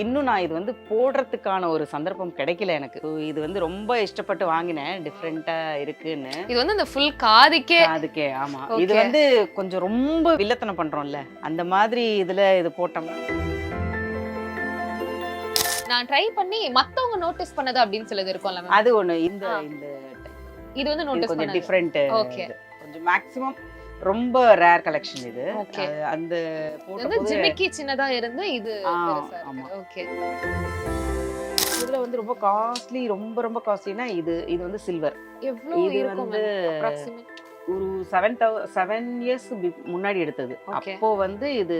இன்னும் நான் இது வந்து போடுறதுக்கான ஒரு சந்தர்ப்பம் கிடைக்கல எனக்கு. இது வந்து ரொம்ப இஷ்டப்பட்டு வாங்கினேன். டிஃப்ரெண்ட்டா இருக்குன்னு. இது வந்து அந்த ஃபுல் காதுக்கே அதுக்கே ஆமா. இது வந்து கொஞ்சம் ரொம்ப வில்லத்தனம் பண்றோம்ல. அந்த மாதிரி இதுல இது போட்டோம்னா நான் ட்ரை பண்ணி மத்தவங்க நோட்டீஸ் பண்ணது அப்படின்னு சிலது இருக்கும்ல மேம். அது ஒண்ணு. இந்த இந்த இது வந்து இது நோட்டீஸ் கொஞ்சம் பண்ணது. டிஃப்ரெண்ட். ஓகே. கொஞ்சம் மேக்ஸிமம் ரொம்ப ரேர் கலெக்ஷன் இது. ஓகே. அந்த இது வந்து போடும்போது ஜிமிக்கி சின்னதா இருந்து இது பெருசா ஆமா. இருக்கு. ஓகே. இதுல வந்து ரொம்ப காஸ்ட்லி, ரொம்ப ரொம்ப காஸ்ட்லினா இது வந்து சில்வர். எவ்வளவு இது இருக்கும் வந்து மேம் அப்ராக்ஸிமேட்? ஒரு 7 இயர்ஸ் முன்னாடி எடுத்தது. அப்போ வந்து இது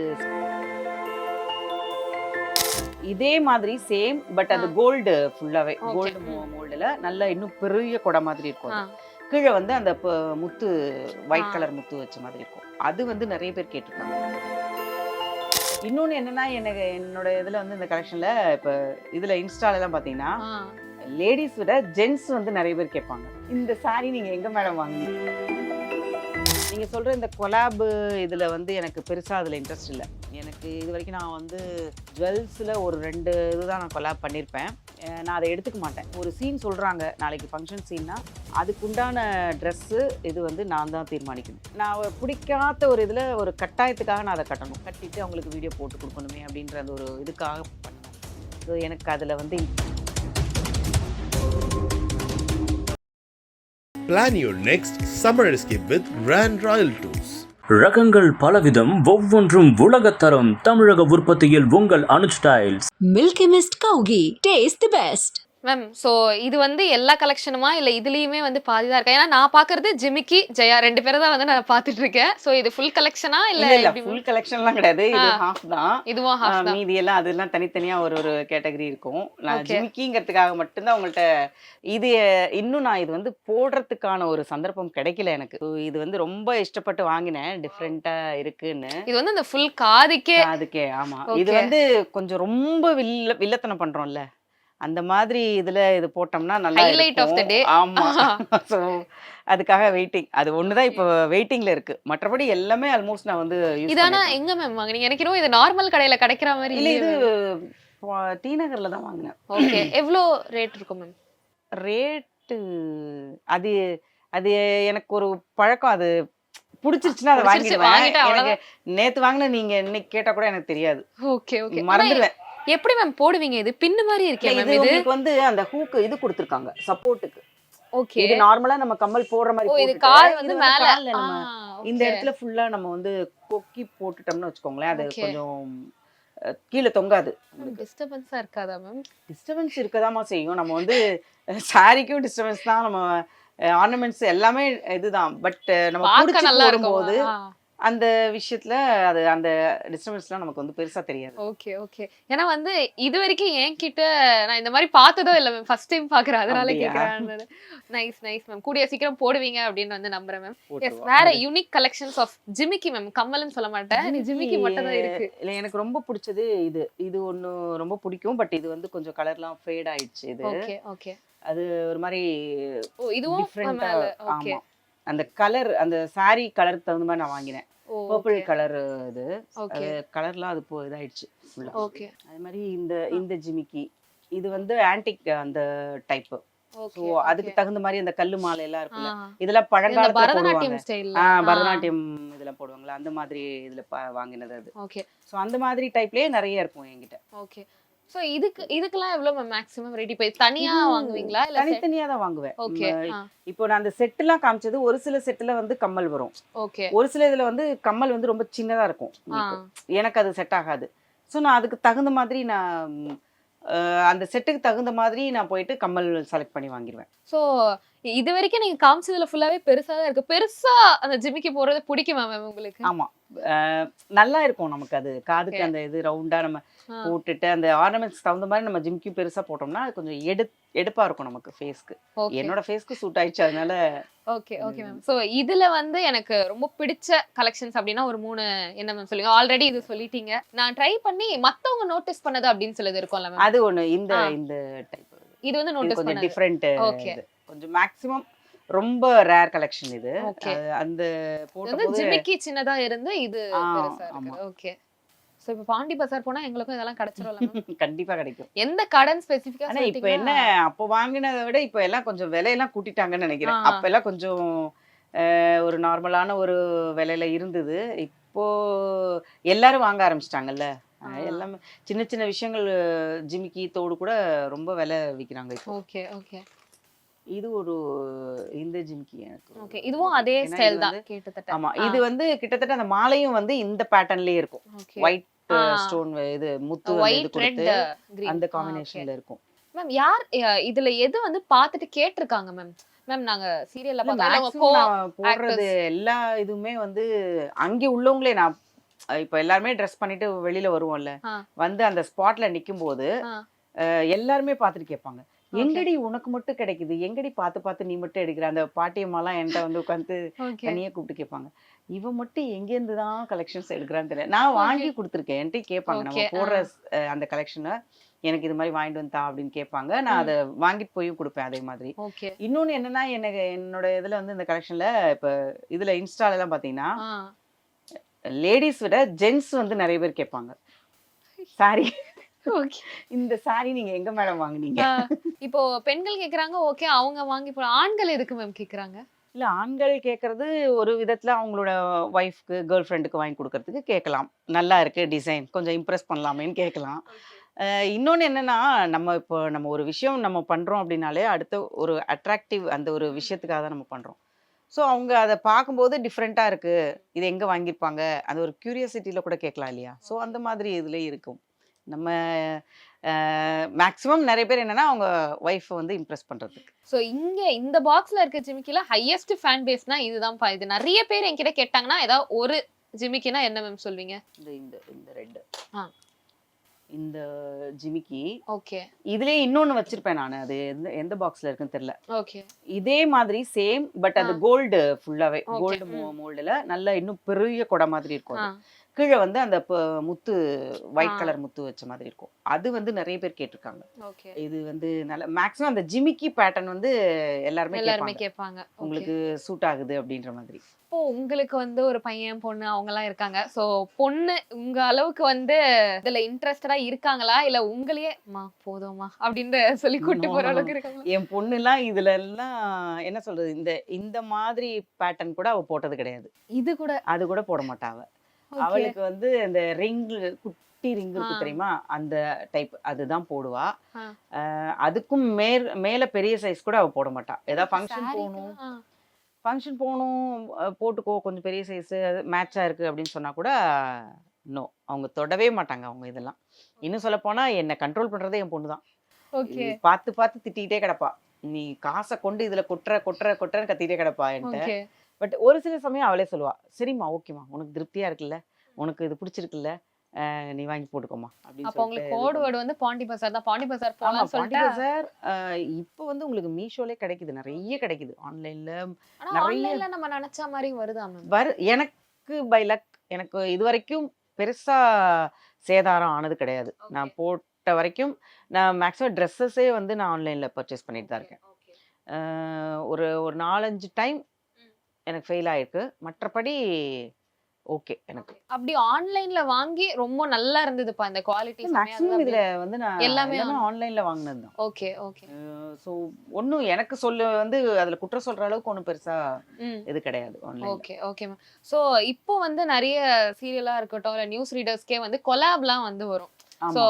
இதே மாதிரி சேம் பட் அது கோல்டு ஃபுல்லாவே கோல்டு மோல்டுல நல்ல இன்னும் பெரிய கொடை மாதிரி இருக்கும். கீழே வந்து அந்த முத்து ஒயிட் கலர் முத்து வச்ச மாதிரி இருக்கும். அது வந்து நிறைய பேர் கேட்டிருக்காங்க. இன்னொன்னு என்னன்னா எனக்கு என்னோட இதுல வந்து இந்த கலெக்ஷன்ல இப்ப இதுல இன்ஸ்டால எல்லாம் பாத்தீங்கன்னா லேடிஸ் விட ஜென்ட்ஸ் வந்து நிறைய பேர் கேட்பாங்க. இந்த சாரி நீங்க எங்க மேடம் வாங்குனீங்க? நீங்க சொல்ற இந்த கொலாப் இதுல வந்து எனக்கு பெருசா அதுல இன்ட்ரெஸ்ட் இல்லை. எனக்கு இது வரைக்கும் நான் வந்து ஜுவல்ஸ்ல ஒரு 2 இதுதான் நான் கொலாப் பண்ணியிருப்பேன். நான் அதை எடுத்துக்க மாட்டேன். ஒரு சீன் சொல்றாங்க நாளைக்கு ஃபங்க்ஷன் சீன்னா அதுக்குண்டான ட்ரெஸ்ஸு இது வந்து நான் தான் தீர்மானிக்கணும். நான் பிடிக்காத ஒரு இதில் ஒரு கட்டாயத்துக்காக நான் அதை கட்டணும். கட்டிட்டு அவங்களுக்கு வீடியோ போட்டு கொடுக்கணுமே அப்படின்ற அந்த ஒரு இதுக்காக பண்ணேன். ஸோ எனக்கு அதில் வந்து Plan your next summer escape with Grand Royal Tours. ரகங்கள் பலவிதம், ஒவ்வொன்றும் உலகத்தரம். தமிழக உற்பத்தியில் உங்கள் Anuj tiles. Milky Mist Kaugi. Taste the best. Ma'am so இது வந்து எல்லா கலெக்ஷனுமா இல்லை இதுலேயுமே வந்து பாதி தான் இருக்கா? ஏன்னா நான் பார்க்கறது ஜிமிக்கி ஜெயா 2 பேரை தான் வந்து நான் பார்த்துட்டு இருக்கேன். ஸோ இது ஃபுல் கலெக்ஷனா இல்லை? ஃபுல் கலெக்ஷன்லாம் கிடையாது. இது ஹாஃப் தான். இதுவும் ஹாஃப் தான். மீதி எல்லாம் அதெல்லாம் தனித்தனியா ஒரு கேட்டகரி இருக்கும். நான் ஜிமிக்கிங்கிறதுக்காக மட்டும்தான் உங்கள்கிட்ட இது இன்னும் நான் இது வந்து போடுறதுக்கான ஒரு சந்தர்ப்பம் கிடைக்கல எனக்கு. இது வந்து ரொம்ப இஷ்டப்பட்டு வாங்கினேன். டிஃப்ரெண்டா இருக்குன்னு. இது வந்து அந்த ஃபுல் காதுக்கே ஆமா. இது வந்து கொஞ்சம் ரொம்ப வில்லத்தனம் பண்றோம்ல. அந்த மாதிரி இதுல இது போட்டோம்னா நல்லா ஹைலைட் ஆஃப் தி டே. ஆமா. சோ அதுக்காக வெயிட்டிங். அது ஒண்ணுதான் இப்போ வெயிட்டிங்ல இருக்கு. மற்றபடி எல்லாமே ஆல்மோஸ்ட் நான் வந்து யூஸ் இதானா எங்க மேம் வாங்குனீங்க? எனக்கு இது நார்மல் கடையில கிடைக்கிற மாதிரி இல்ல. இது டி நகர்ல தான் வாங்கினேன். ஓகே. எவ்வளோ ரேட் இருக்கும் மேம்? ரேட்டு அது அது எனக்கு ஒரு பழக்கம். அது பிடிச்சிருச்சுன்னா அதை வாங்கிடுவேன். எனக்கு நேத்து வாங்கின நீங்க இன்னைக்கு கேட்டா கூட எனக்கு தெரியாது. Okay okay. மறந்துடுவேன். எப்படி மேம் போடுவீங்க? இது பின்னு மாதிரி இருக்கே மேம். இது உங்களுக்கு வந்து அந்த ஹூக் இது கொடுத்திருக்காங்க சப்போர்ட்டுக்கு. ஓகே. இது நார்மலா நம்ம கம்மல் போடுற மாதிரி இது கால் வந்து மேல நம்ம இந்த இடத்துல ஃபுல்லா நம்ம வந்து கொக்கி போட்டுட்டோம்னு வச்சுக்கோங்களேன். அது கொஞ்சம் கீழே தொங்காது. டிஸ்டர்பன்ஸா இருக்காதா மேம்? டிஸ்டர்பன்ஸ் இருக்கதாமா செய்யும். நம்ம வந்து சாரிக்கும் டிஸ்டர்பன்ஸ் தான். நம்ம ஆர்னமெண்ட்ஸ் எல்லாமே இதுதான். பட் நம்ம புடிச்சு போடும்போது அந்த விஷயத்துல அது அந்த டிஸ்டர்பன்ஸ்லாம் நமக்கு வந்து பெருசா தெரியாது. Okay okay. ஏன்னா வந்து இது வரைக்கும் என்கிட்ட நான் இந்த மாதிரி பார்த்ததோ இல்லை மேம். ஃபர்ஸ்ட் டைம் பார்க்குறேன். அதனால கேட்குறேன். Nice nice ma'am. கூடிய சீக்கிரம் போடுவீங்க அப்படின்னு வந்து நம்புறேன் மேம். எஸ். வேற யூனிக் கலெக்ஷன்ஸ் ஆஃப் ஜிமிக்கி மேம். கம்மல்னு சொல்ல மாட்டேன். ஜிமிக்கி மட்டும் தான் இருக்கு. இல்ல எனக்கு ரொம்ப பிடிச்சது இது ஒண்ணு ரொம்ப பிடிக்கும். பட் இது வந்து கொஞ்சம் கலர்லாம் ஃபேட் ஆயிடுச்சு. இது ஓகே ஓகே. அது ஒரு மாதிரி இதுவும் டிஃபரெண்டா. ஓகே. அந்த கலர் அந்த சாரி கலருக்கு தகுந்த மாதிரி நான் வாங்கினேன். Purple colour. இது கலர்லாம் அது இதாயிடுச்சு ஃபுல்லா. ஓகே. அதே மாதிரி இந்த ஜிமிக்கி இது வந்து ஆன்டிக் அந்த டைப். சோ அதுக்கு தகுந்த மாதிரி அந்த கல்லு மாலை எல்லாம் இருக்குல்ல. இதெல்லாம் பழங்காலத்துல பரதநாட்டியம் ஸ்டைல்ல பரதநாட்டியம் இதெல்லாம் போடுவாங்கல்ல. அந்த மாதிரி இதுல வாங்கினது அது. ஓகே. சோ அந்த மாதிரி டைப்லயே நிறைய இருக்கும் என்கிட்ட. ஓகே. சோ இதுக்கெல்லாம் எவ்வளவு மேக்ஸிமம் ரேட்? இப்போ தனியா வாங்குவீங்களா இல்ல தனித்தனியா தான் வாங்குவேன். ஓகே. இப்போ நான் அந்த செட் எல்லாம் காமிச்சது ஒரு சில செட்ல வந்து கம்மல் வரும். ஓகே. ஒரு சில இதுல வந்து கம்மல் வந்து ரொம்ப சின்னதா இருக்கும். எனக்கு அது செட் ஆகாது. சோ நான் அதுக்கு தகுந்த மாதிரி நான் அந்த செட்டுக்கு தகுந்த மாதிரி நான் போயிட்டு கம்மல் செலக்ட் பண்ணி வாங்கிடுவேன். சோ இது வரைக்கும் நீங்க காமிச்சதுல ஃபுல்லாவே பெருசா தான் இருக்கு. பெருசா அந்த ஜிமிக்கி போறது பிடிக்குமா மேம் உங்களுக்கு? ஆமா. நல்லா இருக்கும் நமக்கு. அது காதுக்கு அந்த இது ரவுண்டா நம்ம போட்டுட்டு அந்த ஆர்னமெண்ட்ஸ் தகுந்த மாதிரி நம்ம ஜிமிக்கி பெருசா போட்டோம்னா அது கொஞ்சம் எடுப்பா இருக்கும் நமக்கு ஃபேஸ்க்கு. என்னோட ஃபேஸ்க்கு சூட் ஆயிடுச்சு. அதனால ஓகே ஓகே மேம். சோ இதுல வந்து எனக்கு ரொம்ப பிடிச்ச கலெக்ஷன்ஸ் அப்படின்னா ஒரு 3 என்ன மேம் சொல்லுங்க? ஆல்ரெடி இது சொல்லிட்டீங்க. நான் ட்ரை பண்ணி மத்தவங்க நோட்டீஸ் பண்ணது அப்படின்னு சிலது இருக்கும்ல மேம். அது ஒண்ணு. இந்த டைப். இது வந்து நோட்டீஸ் கொஞ்சம் பண்ணது டிஃபரெண்ட். ஓகே. கொஞ்சம் மேக்ஸிமம் ரொம்ப ரேர் கலெக்ஷன் இது. அந்த போடும்போது ஜிமிக்கி சின்னதா இருந்து இது பெருசா இருக்கு. ஓகே. சோ இப்போ பாண்டி பஜார் போனா எங்களுக்கும் இதெல்லாம் கிடைச்சிரும்ல மேம்? கண்டிப்பா கிடைக்கும். எந்த கடன் ஸ்பெசிஃபிக்கா ஆனா இப்ப என்ன, அப்போ வாங்கினதை விட இப்ப எல்லாம் கொஞ்சம் விலையெல்லாம் கூட்டிட்டாங்கன்னு நினைக்கிறேன். ஆ. அப்ப எல்லாம் கொஞ்சம் ஒரு நார்மலான ஒரு விலையில இருந்தது. இப்போ எல்லாரும் வாங்க ஆரம்பிச்சிட்டாங்கல்ல. எல்லாமே சின்ன சின்ன விஷயங்கள், ஜிமிக்கி தோடு கூட ரொம்ப விலை விக்கிறாங்க இப்போ. ஓகே ஓகே இது ஒரு இந்த ஜிமிக்கி எனக்கு. ஓகே. இதுவும் அதே ஏன்னா இது ஸ்டைல் தான் வந்து கிட்டத்தட்ட. ஆமா, இது வந்து கிட்டத்தட்ட அந்த மாலையும் வந்து இந்த பேட்டர்ன்லயே இருக்கும். ஓகே. ஒயிட் ஸ்டோன் இது முத்து வந்து இது ஒயிட் ரெட் கொடுத்து கிரீன் அந்த காம்பினேஷன்ல இருக்கும். மேம் யார் இதுல எது வந்து பார்த்துட்டு கேட்டிருக்காங்க மேம்? மேம் நாங்க சீரியல்ல இல்ல, பார்த்தா maximum நான் போடுறது எல்லா இதுவுமே வந்து அங்கே உள்ளவங்களே, நான் இப்ப எல்லாருமே ட்ரெஸ் பண்ணிட்டு வெளியில வருவோம்ல, ஆ. வந்து அந்த ஸ்பாட்ல நிக்கும் போது எல்லாருமே பார்த்துட்டு கேட்பாங்க, எங்கடி உனக்கு மட்டும் கிடைக்குது, எங்கடி பார்த்து பார்த்து நீ மட்டும் எடுக்கிற. அந்த பாட்டியம்மாலாம் என்கிட்ட வந்து உட்காந்து ஓகே தனியா கூப்பிட்டு கேட்பாங்க, இவ மட்டும் எங்கேருந்து தான் கலெக்ஷன்ஸ் எடுக்கிறான்னு தெரியல. நான் வாங்கி கொடுத்துருக்கேன், என்கிட்ட கேட்பாங்க, நம்ம Okay, போடுற அந்த கலெக்ஷனை எனக்கு இது மாதிரி வாங்கிட்டு வந்தா அப்படின்னு கேட்பாங்க. நான் அதை வாங்கிட்டு போயும் கொடுப்பேன் அதே மாதிரி. ஓகே. இன்னொன்னு என்னன்னா, எனக்கு என்னோட இதுல வந்து இந்த கலெக்ஷன்ல இப்ப இதுல இன்ஸ்டால எல்லாம் பாத்தீங்கன்னா லேடிஸ் விட ஜென்ஸ் வந்து நிறைய பேர் கேட்பாங்க, சாரி ஓகே. இந்த சாரி நீங்க எங்க மேடம் வாங்குனீங்க? இப்போ பெண்கள் கேக்குறாங்க, ஓகே அவங்க வாங்கி போற. ஆண்கள் எதுக்கு மேம் கேக்குறாங்க? இல்ல, ஆண்கள் கேட்கறது ஒரு விதத்துல அவங்களோட ஒய்ஃப்க்கு, கேர்ள் ஃப்ரெண்டுக்கு வாங்கி கொடுக்கறதுக்கு கேட்கலாம். நல்லா இருக்கு டிசைன், கொஞ்சம் இம்ப்ரெஸ் பண்ணலாமேன்னு கேட்கலாம். இன்னொன்னு என்னன்னா, நம்ம ஒரு விஷயம் நம்ம பண்றோம் அப்படின்னாலே அடுத்த ஒரு அட்ராக்டிவ் அந்த ஒரு விஷயத்துக்காக தான் நம்ம பண்றோம். ஸோ அவங்க அதை பார்க்கும்போது டிஃப்ரெண்டா இருக்கு, இது எங்க வாங்கியிருப்பாங்க, அந்த ஒரு கியூரியாசிட்டியில கூட கேட்கலாம் இல்லையா? ஸோ அந்த மாதிரி இதுல இருக்கும். நம்ம மேக்ஸிமம் நிறைய பேர் என்னன்னா அவங்க ஒய்ஃப் வந்து இம்ப்ரெஸ் பண்றதுக்கு. சோ இங்க இந்த பாக்ஸ்ல இருக்க ஜிமிக்கில ஹையஸ்ட் ஃபேன் பேஸ்னா இதுதான்ப்பா. இது நிறைய பேர் என்கிட்ட கேட்டாங்கன்னா ஏதாவது ஒரு ஜிமிக்கினா என்ன மேம் சொல்வீங்க? இந்த இந்த இந்த ரெட் இந்த ஜிமிக்கி. ஓகே. இதுலயே இன்னொன்னு வச்சிருப்பேன் நான், அது எந்த பாக்ஸ்ல இருக்குன்னு தெரியல. ஓகே. இதே மாதிரி சேம், பட் அது கோல்டு, ஃபுல்லாவே கோல்டு மோல்டுல நல்ல இன்னும் பெரிய கொடை மாதிரி இருக்கும். கீழே வந்து அந்த முத்து ஒயிட் கலர் முத்து வச்ச மாதிரி இருக்கும். அது வந்து நிறைய பேர் கேட்டிருக்காங்க. ஓகே. இது வந்து நல்ல மேக்ஸிமம் அந்த ஜிமிக்கி பேட்டர்ன் வந்து எல்லாருமே கேட்பாங்க. உங்களுக்கு சூட் ஆகுது அப்படின்ற மாதிரி. இப்போ உங்களுக்கு வந்து ஒரு பையன் பொண்ணு அவங்க எல்லாம் இருக்காங்க. சோ பொண்ணு உங்க அளவுக்கு வந்து இதுல இன்ட்ரெஸ்டடா இருக்காங்களா, இல்ல உங்களையே போதுமா அப்படின்னு சொல்லி கூட்டி போற அளவுக்கு இருக்காங்களா? என் பொண்ணு எல்லாம் இதுல எல்லாம் என்ன சொல்றது, இந்த மாதிரி பேட்டர்ன் கூட அவ போட்டது கிடையாது. இது கூட அது கூட போட மாட்டா அவ. அவளுக்கு வந்து இந்த ரிங், குட்டி ரிங் இருக்கு தெரியுமா, அந்த டைப் அதுதான் போடுவா. அதுக்கும் மேல பெரிய சைஸ் கூட அவ போட மாட்டா. ஏதாவது ஃபங்க்ஷன் போகணும் போட்டுக்கோ, கொஞ்சம் பெரிய சைஸ் மேட்சா இருக்கு அப்படின்னு சொன்னா கூட நோ, அவங்க தொடவே மாட்டாங்க அவங்க இதெல்லாம். இன்னும் சொல்ல போனா என்ன கண்ட்ரோல் பண்றதே என் பொண்ணு தான். பார்த்து பார்த்து திட்டிகிட்டே கிடப்பா, நீ காசை கொண்டு இதுல கொட்டுறன்னு கத்திட்டே கிடப்பா என்கிட்ட. பட் ஒரு சில சமயம் அவளே சொல்லுவா, சரிம்மா ஓகேம்மா, உனக்கு திருப்தியா இருக்குல்ல, உனக்கு இது பிடிச்சிருக்குல்ல, நீ வாங்கி போட்டுக்கோமா அப்படின்னு. அப்ப உங்களுக்கு கோட் வேர்ட் வந்து பாண்டி பஜார் தான். பாண்டி பஜார் போலாம் சொல்லிட்டு. பாண்டி பஜார் இப்போ வந்து உங்களுக்கு மீஷோலே கிடைக்குது, நிறைய கிடைக்குது ஆன்லைன்ல. ஆனா ஆன்லைன்ல நம்ம நினைச்ச மாதிரி வருதா மேம்? எனக்கு பை லக் எனக்கு இது வரைக்கும் பெருசா சேதாரம் ஆனது கிடையாது. நான் போட்ட வரைக்கும் நான் மேக்ஸிமம் ட்ரெஸ்ஸஸே வந்து நான் ஆன்லைன்ல பர்ச்சேஸ் பண்ணிட்டு தான் இருக்கேன். ஒரு 4-5 டைம் எனக்கு ஃபெயில் ஆயிருக்கு, மற்றபடி ஓகே. எனக்கு அப்படி ஆன்லைன்ல வாங்கி ரொம்ப நல்லா இருந்ததுப்பா இந்த குவாலிட்டி. மேக்ஸிமம் இதுல வந்து நான் எல்லாமே ஆன்லைன்ல வாங்குனது தான். Okay okay. சோ ஒண்ணும் எனக்கு வந்து அதுல குற்றம் சொல்ற அளவுக்கு ஒண்ணும் பெருசா இது கிடையாது ஆன்லைன்ல. Okay okay ma'am. சோ இப்போ வந்து நிறைய சீரியலா இருக்கட்டும் இல்ல நியூஸ் ரீடர்ஸ்க்கே வந்து கொலாப்லாம் வந்து வரும். சோ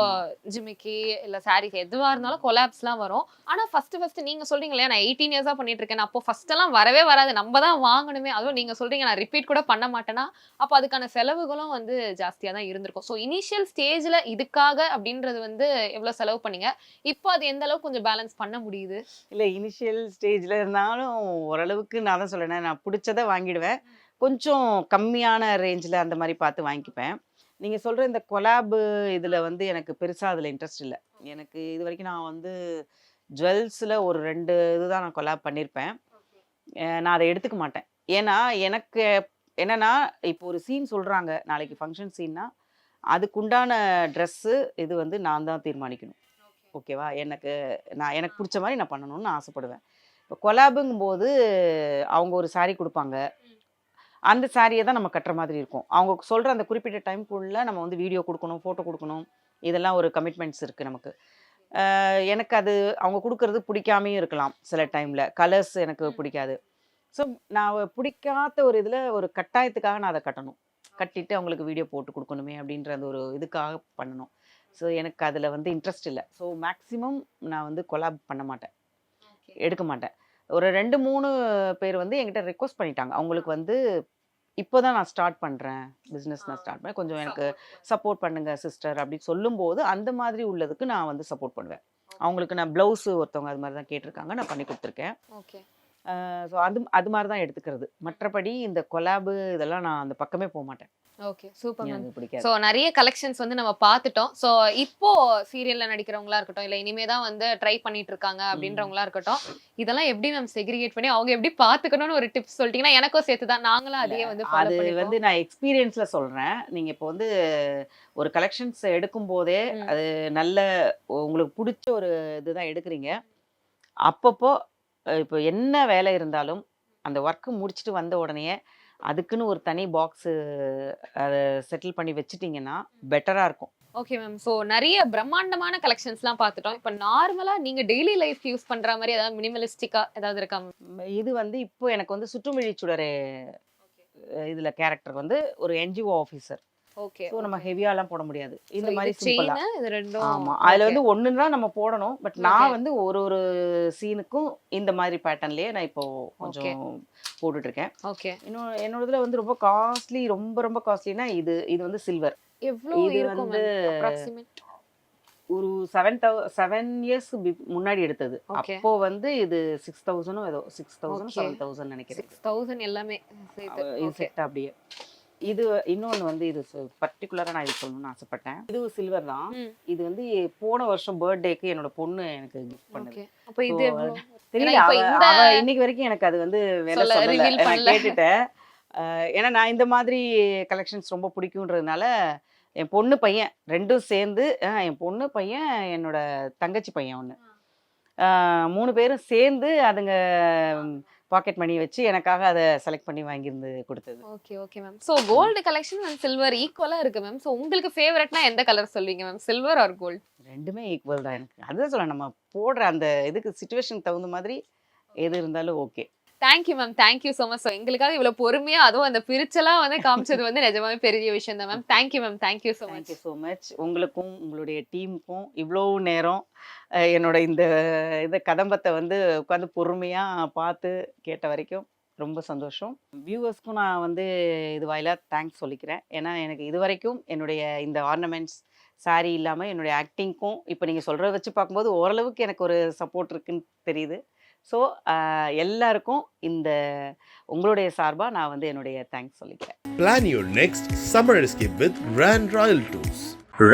ஜிமிக்கி இல்ல சாரீஸ் எதுவா இருந்தாலும் கொலாப்ஸ்லாம் வரும். ஆனா ஃபர்ஸ்ட் நீங்க சொல்றீங்க இல்லையா, நான் 18 இயர்ஸா பண்ணிட்டு இருக்கேன், அப்போ ஃபர்ஸ்ட் எல்லாம் வரவே வராது, நம்ம தான் வாங்கணுமே. அதுவும் நீங்க சொல்றீங்க நான் ரிப்பீட் கூட பண்ண மாட்டேன்னா, அப்போ அதுக்கான செலவுகளும் வந்து ஜாஸ்தியா தான் இருந்திருக்கும். ஸோ இனிஷியல் ஸ்டேஜ்ல இதுக்காக அப்படின்றது வந்து எவ்வளவு செலவு பண்ணீங்க, இப்போ அது எந்த அளவுக்கு கொஞ்சம் பேலன்ஸ் பண்ண முடியுது? இல்ல, இனிஷியல் ஸ்டேஜ்ல இருந்தாலும் ஓரளவுக்கு நான் தான் சொல்றேன், நான் பிடிச்சதை வாங்கிடுவேன், கொஞ்சம் கம்மியான ரேஞ்சில் அந்த மாதிரி பார்த்து வாங்கிப்பேன். நீங்கள் சொல்கிற இந்த கொலாபு இதில் வந்து எனக்கு பெருசாக அதில் இன்ட்ரெஸ்ட் இல்லை. எனக்கு இது வரைக்கும் நான் வந்து ஜுவல்ஸில் ஒரு 2 இதுதான் நான் கொலாப் பண்ணியிருப்பேன். நான் அதை எடுத்துக்க மாட்டேன். ஏன்னா எனக்கு என்னென்னா, இப்போ ஒரு சீன் சொல்கிறாங்க, நாளைக்கு ஃபங்க்ஷன் சீன்னா அதுக்குண்டான ட்ரெஸ்ஸு இது வந்து நான் தான் தீர்மானிக்கணும். ஓகேவா? எனக்கு பிடிச்ச மாதிரி நான் பண்ணணும்னு நான் ஆசைப்படுவேன். இப்போ கொலாபுங்கும்போது அவங்க ஒரு சாரீ கொடுப்பாங்க, அந்த சாரியை தான் நம்ம கட்டுற மாதிரி இருக்கும். அவங்க சொல்கிற அந்த குறிப்பிட்ட டைம்க்குள்ளே நம்ம வந்து வீடியோ கொடுக்கணும், ஃபோட்டோ கொடுக்கணும், இதெல்லாம் ஒரு கமிட்மெண்ட்ஸ் இருக்குது நமக்கு. எனக்கு அது அவங்க கொடுக்கறது பிடிக்காமையும் இருக்கலாம் சில டைமில். கலர்ஸ் எனக்கு பிடிக்காது. ஸோ நான் பிடிக்காத ஒரு இதில் ஒரு கட்டாயத்துக்காக நான் அதை கட்டணும். கட்டிட்டு அவங்களுக்கு வீடியோ போட்டு கொடுக்கணுமே அப்படின்ற அந்த ஒரு இதுக்காக பண்ணணும். ஸோ எனக்கு அதில் வந்து இன்ட்ரெஸ்ட் இல்லை. ஸோ மேக்ஸிமம் நான் வந்து கொலாப் பண்ண மாட்டேன், எடுக்க மாட்டேன். ஒரு 2-3 பேர் வந்து என்கிட்ட ரெக்வஸ்ட் பண்ணிட்டாங்க. அவங்களுக்கு வந்து இப்போ தான் நான் ஸ்டார்ட் பண்ணுறேன், பிஸ்னஸ் நான் ஸ்டார்ட் பண்ணேன், கொஞ்சம் எனக்கு சப்போர்ட் பண்ணுங்க சிஸ்டர் அப்படின்னு சொல்லும்போது அந்த மாதிரி உள்ளதுக்கு நான் வந்து சப்போர்ட் பண்ணுவேன். அவங்களுக்கு நான் ப்ளவுஸு ஒருத்தவங்க அது மாதிரி தான் கேட்டிருக்காங்க, நான் பண்ணி கொடுத்துருக்கேன். ஓகே. ஸோ அது மாதிரி தான் எடுத்துக்கிறது. மற்றபடி இந்த கொலாபு இதெல்லாம் நான் அந்த பக்கமே போக மாட்டேன். Okay, super ma'am. எனக்கு பிடிக்காது. ஸோ நிறைய கலெக்ஷன்ஸ் வந்து நம்ம பார்த்துட்டோம். ஸோ இப்போ சீரியல்ல நடிக்கிறவங்களா இருக்கட்டும், இல்லை இனிமே தான் வந்து ட்ரை பண்ணிட்டு இருக்காங்க அப்படின்றவங்களா இருக்கட்டும், இதெல்லாம் எப்படி நம்ம செக்ரிகேட் பண்ணி அவங்க எப்படி பார்த்துக்கணும்னு ஒரு டிப்ஸ் சொல்லிட்டீங்கன்னா எனக்கும் சேர்த்து தான் நாங்களும் அதையே வந்து ஃபாலோ அது பண்ணிப்போம். வந்து நான் எக்ஸ்பீரியன்ஸில் சொல்கிறேன். நீங்கள் இப்போ வந்து ஒரு கலெக்ஷன்ஸ் எடுக்கும் போதே அது நல்ல உங்களுக்கு பிடிச்ச ஒரு இதுதான் எடுக்கிறீங்க. அப்பப்போ இப்போ என்ன வேலை இருந்தாலும் அந்த ஒர்க்கு முடிச்சுட்டு வந்த உடனே அதுக்குன்னு ஒரு தனி பாக்ஸு அதை செட்டில் பண்ணி வச்சுட்டிங்கன்னா பெட்டராக இருக்கும். Okay ma'am. ஸோ நிறைய பிரம்மாண்டமான கலெக்ஷன்ஸ்லாம் பார்த்துட்டோம். இப்போ நார்மலாக நீங்கள் டெய்லி லைஃப் யூஸ் பண்ணுற மாதிரி ஏதாவது மினிமலிஸ்டிக்காக ஏதாவது இருக்கா மேம்? இது வந்து இப்போ எனக்கு வந்து சுற்றுமிழி சுடரே இதில் கேரக்டர் வந்து ஒரு என்ஜிஓ ஆஃபீஸர். ஓகே. ஸோ நம்ம ஹெவியாலாம் போட முடியாது, இந்த மாதிரி சிம்பிளா. இது ரெண்டும். ஆமாம், அதில் வந்து ஒன்று தான் நம்ம போடணும். பட் நான் வந்து ஒரு சீனுக்கும் இந்த மாதிரி பேட்டர்ன்லேயே நான் இப்போ கொஞ்சம் போட்டுட்ருக்கேன். ஓகே. இன்னும் என்னோடதுல வந்து ரொம்ப காஸ்ட்லி, ரொம்ப காஸ்ட்லினா இது வந்து சில்வர். எவ்வளோ இது இருக்கும் வந்து அப்ராக்சிமேட்? ஒரு 7 இயர்ஸ் முன்னாடி எடுத்தது. அப்போ வந்து இது 6,000 ஏதோ 6,000 7,000 நினைக்கிறேன். 6,000 எல்லாமே இது செட் அப்படியே. இது இன்னொன்று வந்து இது பர்டிகுலராக நான் இது சொல்லணும்னு ஆசைப்பட்டேன். இது சில்வர் தான். இது வந்து போன வருஷம் பர்த்டேக்கு என்னோட பொண்ணு எனக்கு கிஃப்ட் பண்ணுது. அப்போ இது தெரியல, அவ இன்னைக்கு வரைக்கும் எனக்கு அது வந்து வேலை சொல்லல. நான் கேட்டுட்டேன். ஏன்னா நான் இந்த மாதிரி கலெக்ஷன்ஸ் ரொம்ப பிடிக்குன்றதுனால என் பொண்ணு பையன் ரெண்டும் சேர்ந்து, என் பொண்ணு பையன் என்னோட தங்கச்சி பையன் ஒன்று, 3 பேரும் சேர்ந்து அதுங்க பாக்கெட் மணி வச்சு எனக்காக அதை செலக்ட் பண்ணி வாங்கியிருந்து கொடுத்தது. Okay okay ma'am. So gold collection and silver ஈக்குவலாக இருக்கு மேம். ஸோ உங்களுக்கு ஃபேவரட்னா எந்த கலர் சொல்வீங்க மேம், சில்வர் ஆர் கோல்டு? ரெண்டுமே ஈக்குவல் தான் எனக்கு. அதுதான் சொல்ல, நம்ம போடுற அந்த இதுக்கு சிச்சுவேஷனுக்கு தகுந்த மாதிரி எது இருந்தாலும் okay. Thank you ma'am, thank you so much. So எங்களுக்காக இவ்வளோ பொறுமையா அதுவும் அந்த பிரிச்செல்லாம் வந்து காமிச்சது வந்து நிஜமாவே பெரிய விஷயம் தான் ma'am. Thank you ma'am, thank you so much. Thank you so much. உங்களுக்கும் உங்களுடைய டீமுக்கும் இவ்வளோ நேரம் என்னோட இந்த இதை கதம்பத்தை வந்து உட்காந்து பொறுமையாக பார்த்து கேட்ட வரைக்கும் ரொம்ப சந்தோஷம். வியூவர்ஸ்க்கும் நான் வந்து இது வாயிலாக தேங்க்ஸ் சொல்லிக்கிறேன். ஏன்னா எனக்கு இது வரைக்கும் என்னுடைய இந்த ஆர்னமெண்ட்ஸ் சாரி இல்லாமல் என்னுடைய ஆக்டிங்க்கும் இப்போ நீங்கள் சொல்கிறத வச்சு பார்க்கும்போது ஓரளவுக்கு எனக்கு ஒரு சப்போர்ட் இருக்குன்னு தெரியுது. ஸோ எல்லாருக்கும் இந்த உங்களுடைய சார்பாக நான் வந்து என்னுடைய தேங்க்ஸ் சொல்லிக்கிறேன். Plan your next summer escape with Grand Royal Tours.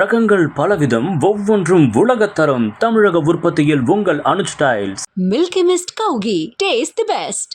ரகங்கள் பலவிதம், ஒவ்வொன்றும் உலகத்தரம். தமிழக உற்பத்தியில் உங்கள் Anuj styles. Milky Mist Kaugi. Taste the best.